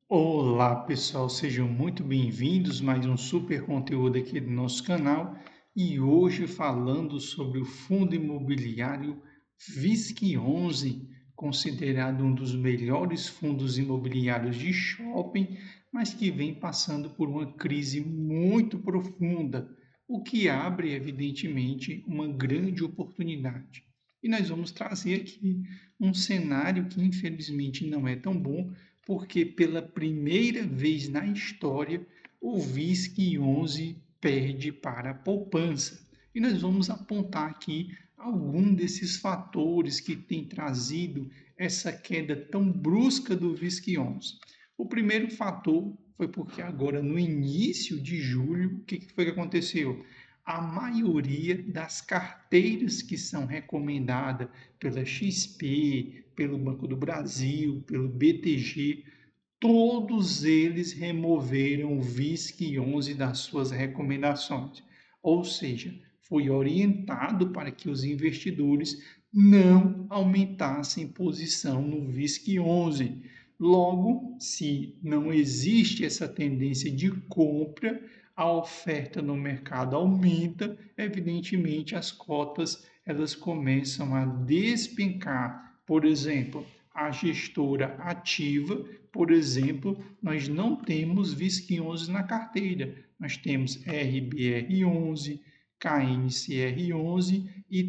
Olá, pessoal, sejam muito bem-vindos. Mais um super conteúdo aqui do nosso canal e hoje falando sobre o fundo imobiliário VISC11, considerado um dos melhores fundos imobiliários de shopping, mas que vem passando por uma crise muito profunda, o que abre, evidentemente, uma grande oportunidade. E nós vamos trazer aqui um cenário que infelizmente não é tão bom porque pela primeira vez na história o VISC 11 perde para a poupança. E nós vamos apontar aqui algum desses fatores que têm trazido essa queda tão brusca do VISC 11. O primeiro fator foi porque agora no início de julho, o que foi que aconteceu? A maioria das carteiras que são recomendadas pela XP, pelo Banco do Brasil, pelo BTG, todos eles removeram o VISC 11 das suas recomendações. Ou seja, foi orientado para que os investidores não aumentassem posição no VISC 11. Logo, se não existe essa tendência de compra, a oferta no mercado aumenta, evidentemente as cotas elas começam a despencar. Por exemplo, a gestora ativa, por exemplo, nós não temos VISC 11 na carteira, nós temos RBR11, KNCR11 e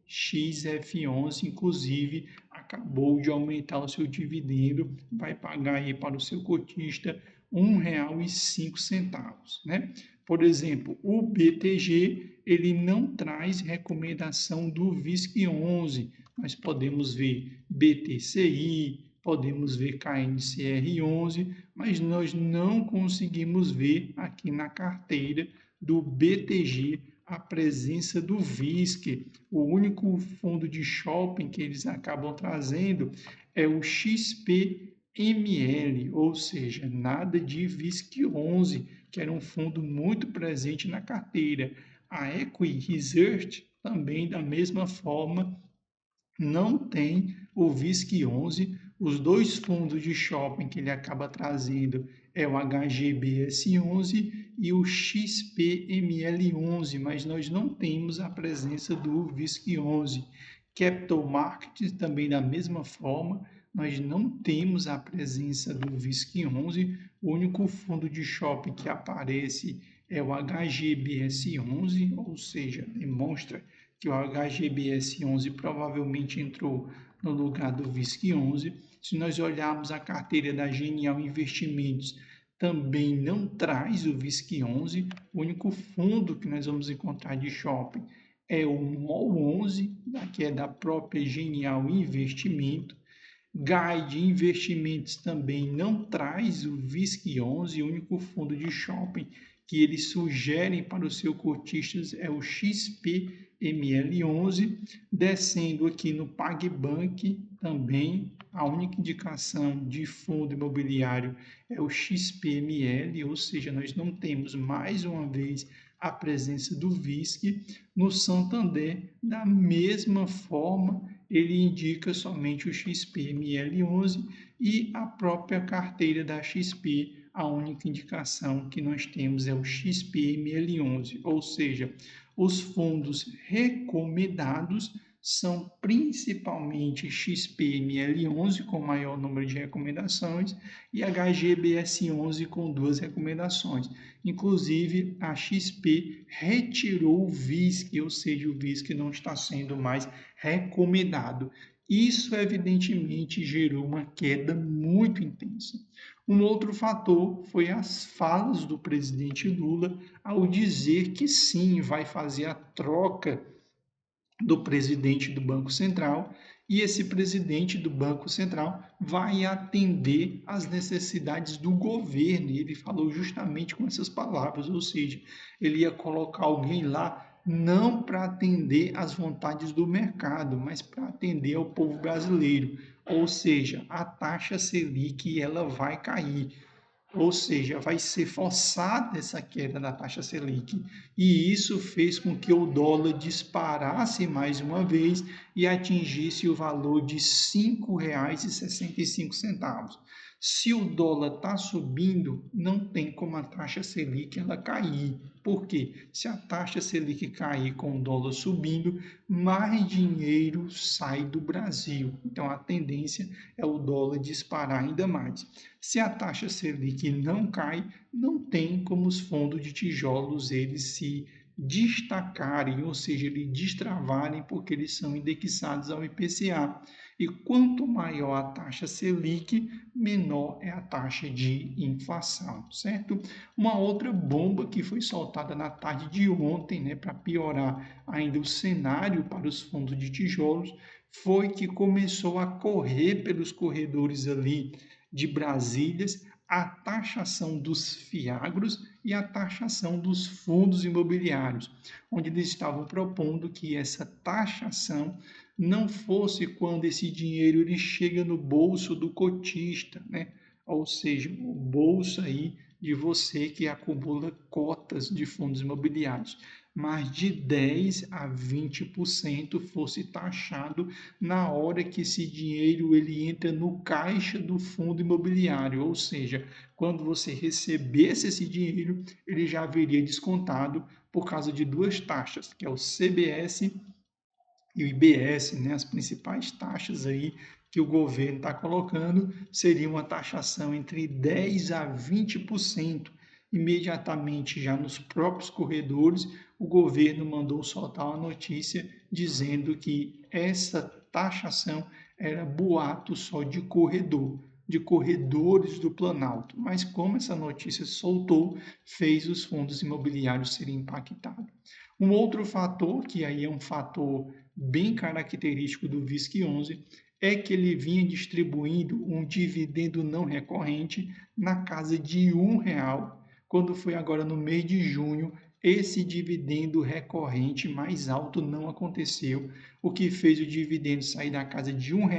TRXF11, inclusive acabou de aumentar o seu dividendo, vai pagar aí para o seu cotista R$ 1,05, né? Por exemplo, o BTG, ele não traz recomendação do VISC 11. Nós podemos ver BTCI, podemos ver KNCR11, mas nós não conseguimos ver aqui na carteira do BTG a presença do VISC. O único fundo de shopping que eles acabam trazendo é o XPML, ou seja, nada de VISC 11, que era um fundo muito presente na carteira. A Equi Research também da mesma forma não tem o VISC 11. Os dois fundos de shopping que ele acaba trazendo é o HGBS 11 e o XPML 11, mas nós não temos a presença do VISC 11. Capital Markets também da mesma forma, nós não temos a presença do VISC 11. O único fundo de shopping que aparece é o HGBS 11, ou seja, demonstra que o HGBS 11 provavelmente entrou no lugar do VISC 11. Se nós olharmos a carteira da Genial Investimentos, também não traz o VISC 11. O único fundo que nós vamos encontrar de shopping é o MOL 11, que é da própria Genial Investimento. Guide Investimentos também não traz o VISC 11, o único fundo de shopping que eles sugerem para os seus cotistas é o XPML 11, descendo aqui no PagBank também, a única indicação de fundo imobiliário é o XPML, ou seja, nós não temos mais uma vez a presença do VISC. No Santander, da mesma forma, ele indica somente o XPML 11 e a própria carteira da XP, a única indicação que nós temos é o XPML 11, ou seja, os fundos recomendados são principalmente XPML 11 com maior número de recomendações e HGBS 11 com duas recomendações. Inclusive, a XP retirou o VISC, ou seja, o VISC não está sendo mais recomendado. Isso, evidentemente, gerou uma queda muito intensa. Um outro fator foi as falas do presidente Lula ao dizer que sim, vai fazer a troca do presidente do Banco Central e esse presidente do Banco Central vai atender às necessidades do governo. E ele falou justamente com essas palavras, ou seja, ele ia colocar alguém lá não para atender às vontades do mercado, mas para atender ao povo brasileiro. Ou seja, a taxa Selic ela vai cair. Ou seja, vai ser forçada essa queda da taxa Selic. E isso fez com que o dólar disparasse mais uma vez e atingisse o valor de R$ 5,65. Se o dólar está subindo, não tem como a taxa Selic ela cair. Por quê? Se a taxa Selic cair com o dólar subindo, mais dinheiro sai do Brasil. Então a tendência é o dólar disparar ainda mais. Se a taxa Selic não cai, não tem como os fundos de tijolos eles se destacarem, ou seja, eles destravarem porque eles são indexados ao IPCA. E quanto maior a taxa Selic, menor é a taxa de inflação, certo? Uma outra bomba que foi soltada na tarde de ontem, né, para piorar ainda o cenário para os fundos de tijolos, foi que começou a correr pelos corredores ali de Brasília a taxação dos fiagros e a taxação dos fundos imobiliários, onde eles estavam propondo que essa taxação não fosse quando esse dinheiro ele chega no bolso do cotista, né? Ou seja, o bolso aí de você que acumula cotas de fundos imobiliários, mas de 10 a 20% fosse taxado na hora que esse dinheiro ele entra no caixa do fundo imobiliário, ou seja, quando você recebesse esse dinheiro, ele já haveria descontado por causa de duas taxas, que é o CBS e o IBS, né, as principais taxas aí que o governo está colocando, seria uma taxação entre 10 a 20%. Imediatamente, já nos próprios corredores, o governo mandou soltar uma notícia dizendo que essa taxação era boato só de corredor, de corredores do Planalto. Mas como essa notícia soltou, fez os fundos imobiliários serem impactados. Um outro fator, que aí é um fator bem característico do VISC 11, é que ele vinha distribuindo um dividendo não recorrente na casa de R$ 1. Quando foi agora no mês de junho, esse dividendo recorrente mais alto não aconteceu, o que fez o dividendo sair da casa de R$ 1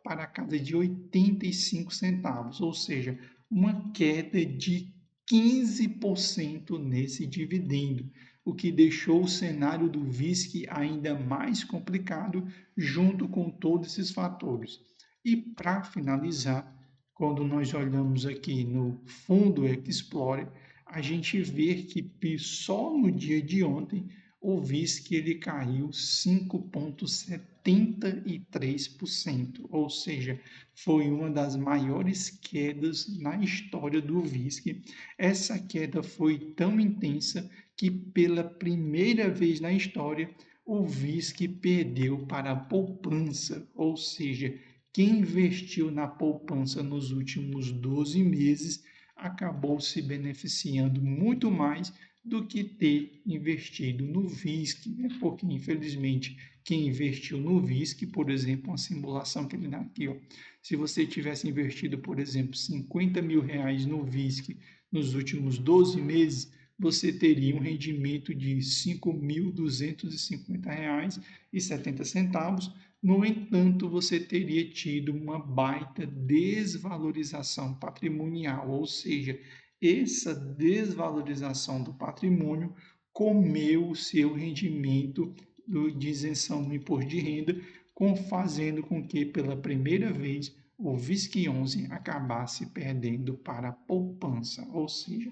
para a casa de 85 centavos, ou seja, uma queda de 15% nesse dividendo, o que deixou o cenário do VISC ainda mais complicado, junto com todos esses fatores. E para finalizar, quando nós olhamos aqui no fundo Explorer, a gente vê que só no dia de ontem o VISC ele caiu 5,73%, ou seja, foi uma das maiores quedas na história do VISC. Essa queda foi tão intensa que pela primeira vez na história o VISC perdeu para a poupança, ou seja, quem investiu na poupança nos últimos 12 meses acabou se beneficiando muito mais do que ter investido no VISC, né? Porque infelizmente quem investiu no VISC, por exemplo, uma simulação que ele dá aqui, ó, se você tivesse investido, por exemplo, R$ 50.000 no VISC nos últimos 12 meses, você teria um rendimento de R$ 5.250,70. No entanto, você teria tido uma baita desvalorização patrimonial, ou seja, essa desvalorização do patrimônio comeu o seu rendimento de isenção do imposto de renda, fazendo com que, pela primeira vez, o VISC 11 acabasse perdendo para a poupança, ou seja,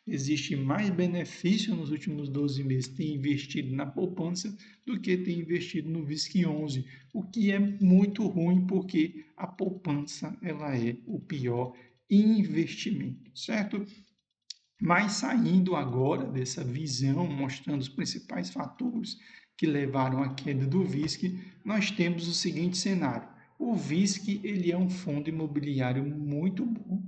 existe mais benefício nos últimos 12 meses ter investido na poupança do que ter investido no VISC 11, o que é muito ruim porque a poupança ela é o pior investimento, certo? Mas saindo agora dessa visão, mostrando os principais fatores que levaram à queda do VISC, nós temos o seguinte cenário. O VISC ele é um fundo imobiliário muito bom,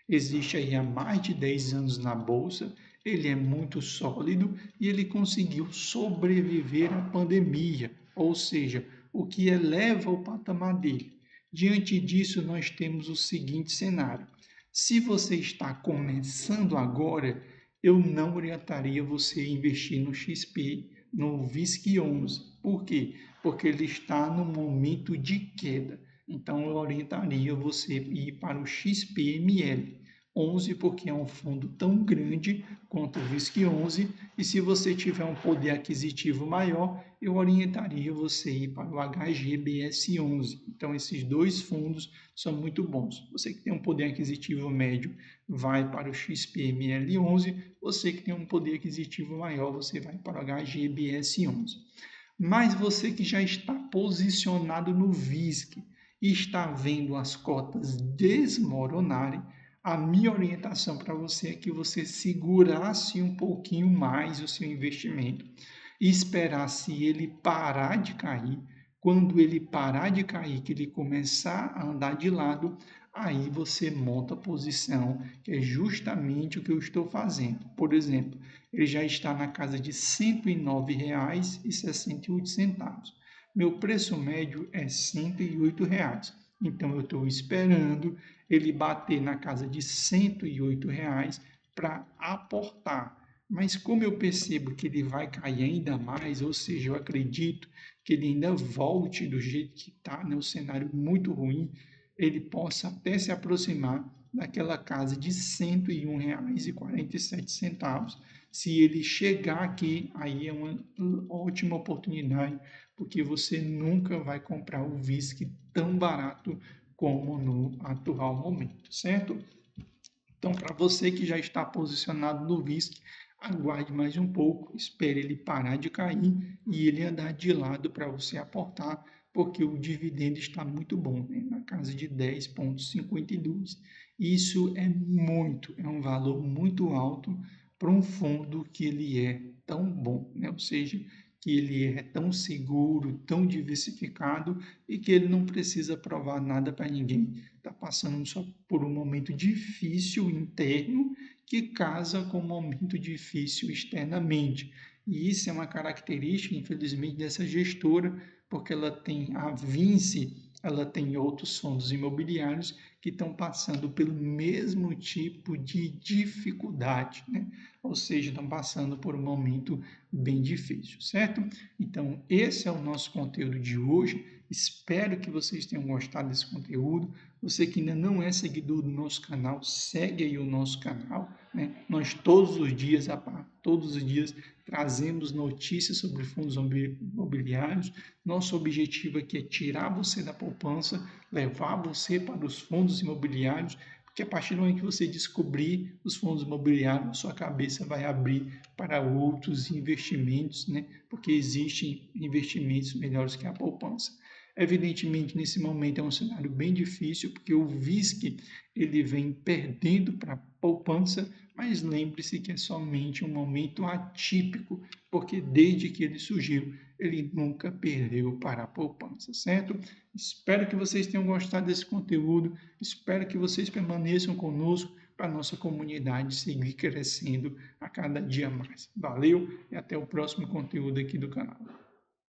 existe aí há mais de 10 anos na Bolsa, ele é muito sólido e ele conseguiu sobreviver à pandemia, ou seja, o que eleva o patamar dele. Diante disso, nós temos o seguinte cenário. Se você está começando agora, eu não orientaria você a investir no XP, no VISC 11. Por quê? Porque ele está no momento de queda. Então, eu orientaria você a ir para o XPML. 11, porque é um fundo tão grande quanto o VISC-11, e se você tiver um poder aquisitivo maior, eu orientaria você a ir para o HGBS11. Então, esses dois fundos são muito bons. Você que tem um poder aquisitivo médio, vai para o XPML11, você que tem um poder aquisitivo maior, você vai para o HGBS11. Mas você que já está posicionado no VISC e está vendo as cotas desmoronarem, a minha orientação para você é que você segurasse um pouquinho mais o seu investimento e esperasse ele parar de cair. Quando ele parar de cair, que ele começar a andar de lado, aí você monta a posição, que é justamente o que eu estou fazendo. Por exemplo, ele já está na casa de R$ 109,68. Meu preço médio é R$ 108. Então, eu estou esperando ele bater na casa de R$ 108 para aportar. Mas como eu percebo que ele vai cair ainda mais, ou seja, eu acredito que ele ainda volte do jeito que está, né, um cenário muito ruim, ele possa até se aproximar daquela casa de R$ 101,47. Se ele chegar aqui, aí é uma ótima oportunidade, porque você nunca vai comprar o VISC tão barato como no atual momento, certo? Então, para você que já está posicionado no VISC, aguarde mais um pouco, espere ele parar de cair e ele andar de lado para você aportar, porque o dividendo está muito bom, né? Na casa de 10,52. Isso é um valor muito alto para um fundo que ele é tão bom, né? Ou seja, que ele é tão seguro, tão diversificado e que ele não precisa provar nada para ninguém. Está passando só por um momento difícil interno que casa com um momento difícil externamente. E isso é uma característica, infelizmente, dessa gestora, porque ela tem a Vinci, ela tem outros fundos imobiliários que estão passando pelo mesmo tipo de dificuldade, né? Ou seja, estão passando por um momento bem difícil, certo? Então, esse é o nosso conteúdo de hoje. Espero que vocês tenham gostado desse conteúdo. Você que ainda não é seguidor do nosso canal, segue aí o nosso canal, né? Nós todos os dias trazemos notícias sobre fundos imobiliários. Nosso objetivo aqui é tirar você da poupança, levar você para os fundos imobiliários, porque a partir do momento que você descobrir os fundos imobiliários, sua cabeça vai abrir para outros investimentos, né? Porque existem investimentos melhores que a poupança. Evidentemente, nesse momento é um cenário bem difícil, porque o VISC ele vem perdendo para a poupança, mas lembre-se que é somente um momento atípico, porque desde que ele surgiu, ele nunca perdeu para a poupança, certo? Espero que vocês tenham gostado desse conteúdo, espero que vocês permaneçam conosco para a nossa comunidade seguir crescendo a cada dia mais. Valeu e até o próximo conteúdo aqui do canal.